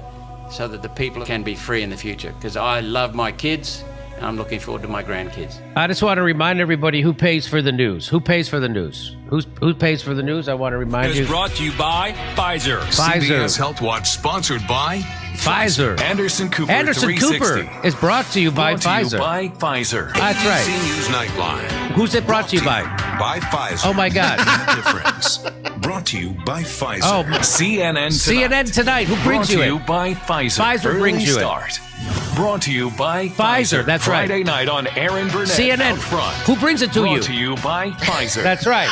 so that the people can be free in the future. Because I love my kids I'm looking forward to my grandkids. I just want to remind everybody who pays for the news. Who pays for the news? Who pays for the news? I want to remind you. It's brought to you by Pfizer. Pfizer. CBS Health Watch, sponsored by Pfizer. Anderson Cooper. Anderson 360. Cooper is brought to you by Brought Pfizer. to you by Pfizer. That's right. ABC News Nightline. Who's it brought to you by? By Pfizer. Oh my God. Difference. Brought to you by Pfizer. Oh, CNN Tonight. CNN Tonight. Who brings you Brought to it? you by Pfizer. Pfizer Early brings you start. Brought to you by Pfizer. That's right. Friday night on Aaron Burnett. CNN. Out front. Who brings it to you? Brought to you by Pfizer. That's right.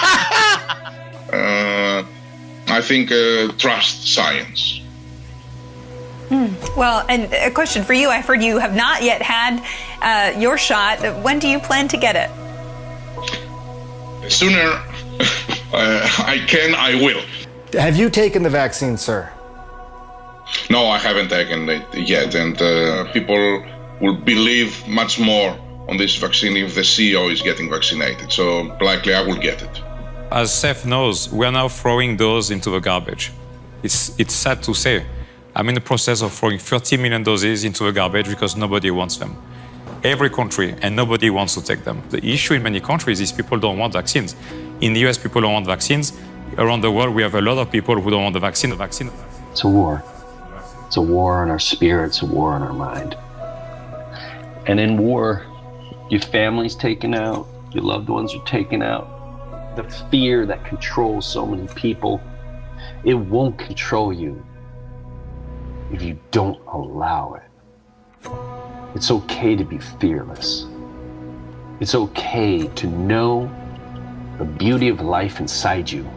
I think trust science. Well, and a question for you. I've heard you have not yet had your shot. When do you plan to get it? Sooner I can, I will. Have you taken the vaccine, sir? No, I haven't taken it yet, and people will believe much more on this vaccine if the CEO is getting vaccinated. So likely I will get it. As Seth knows, we are now throwing those into the garbage. It's sad to say. I'm in the process of throwing 30 million doses into the garbage because nobody wants them. Every country, and nobody wants to take them. The issue in many countries is people don't want vaccines. In the US, people don't want vaccines. Around the world, we have a lot of people who don't want the vaccine. It's a war. It's a war on our spirit. It's a war on our mind. And in war, your family's taken out. Your loved ones are taken out. The fear that controls so many people, it won't control you if you don't allow it. It's okay to be fearless. It's okay to know the beauty of life inside you,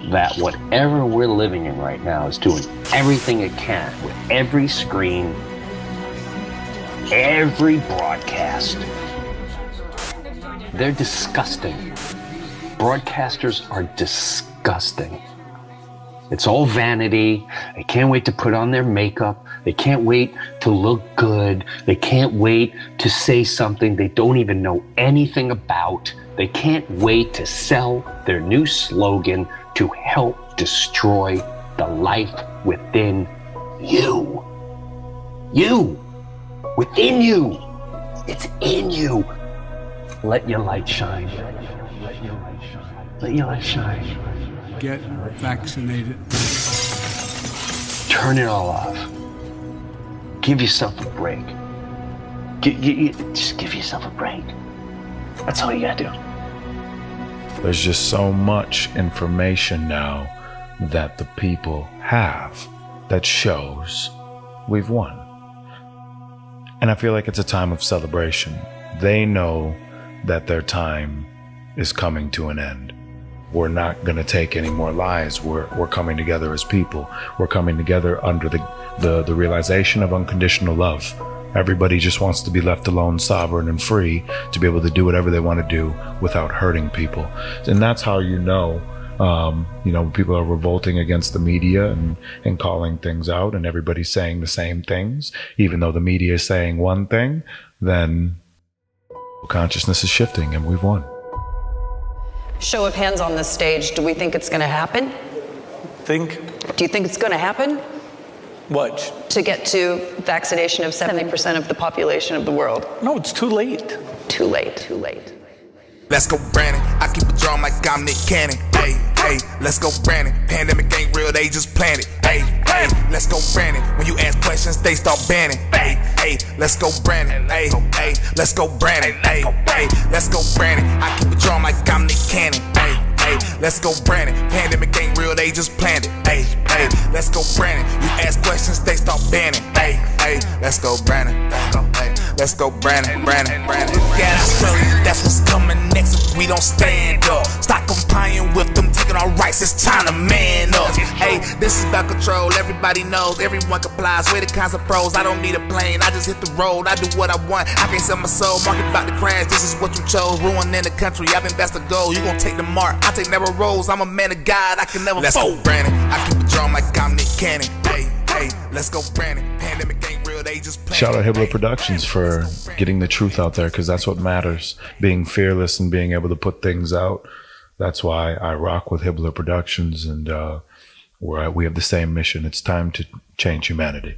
that whatever we're living in right now is doing everything it can with every screen, every broadcast. They're disgusting. Broadcasters are disgusting. It's all vanity. They can't wait to put on their makeup. They can't wait to look good. They can't wait to say something they don't even know anything about. They can't wait to sell their new slogan to help destroy the life within you. You. Within you. It's in you. Let your light shine. Let your light shine. Get vaccinated. Turn it all off. Give yourself a break. Just give yourself a break. That's all you gotta do. There's just so much information now that the people have that shows we've won. And I feel like it's a time of celebration. They know that their time is coming to an end. We're not going to take any more lies. We're coming together as people. We're coming together under the realization of unconditional love. Everybody just wants to be left alone, sovereign and free to be able to do whatever they want to do without hurting people. And that's how people are revolting against the media and calling things out, and everybody's saying the same things, even though the media is saying one thing, then consciousness is shifting and we've won. Show of hands on this stage. Do we think it's going to happen? Do you think it's going to happen? What? To get to vaccination of 70% of the population of the world? No, it's too late. Too late. Too late. Let's go, Brandon. I keep a drum like I'm Nick Cannon. Hey, hey, let's go, Brandon. Pandemic ain't real, they just planned it. Hey, hey, let's go, Brandon. When you ask questions, they start banning. Hey, hey, let's go, Brandon. Hey, hey, let's go, Brandon. Hey, hey, let's go, Brandon. I keep a drum like I'm Nick Cannon. Hey, hey, let's go, Brandon. Pandemic ain't real, they just planned it. Hey, hey, let's go, Brandon. You ask questions, they start banning. Hey, hey, let's go, Brandon. Hey, let's go, Brandon. Brandon. Get Australia, that's what's coming next if we don't stand up. Stop complying with them taking our rights, it's time to man up. Hey, this is about control, everybody knows, everyone complies. We're the kinds of pros, I don't need a plane, I just hit the road, I do what I want. I can't sell my soul, market about to crash, this is what you chose. Ruining the country, I think that's the goal. You gon' take the mark, I take narrow roads. I'm a man of God, I can never fold. Let's go, Brandon. I keep a drum like I'm Nick Cannon. Hey, hey, let's go, Brandon. Pandemic ain't real, they just play. Shout out Hibbler Productions for getting the truth out there, because that's what matters. Being fearless and being able to put things out. That's why I rock with Hibbler Productions, and we have the same mission. It's time to change humanity.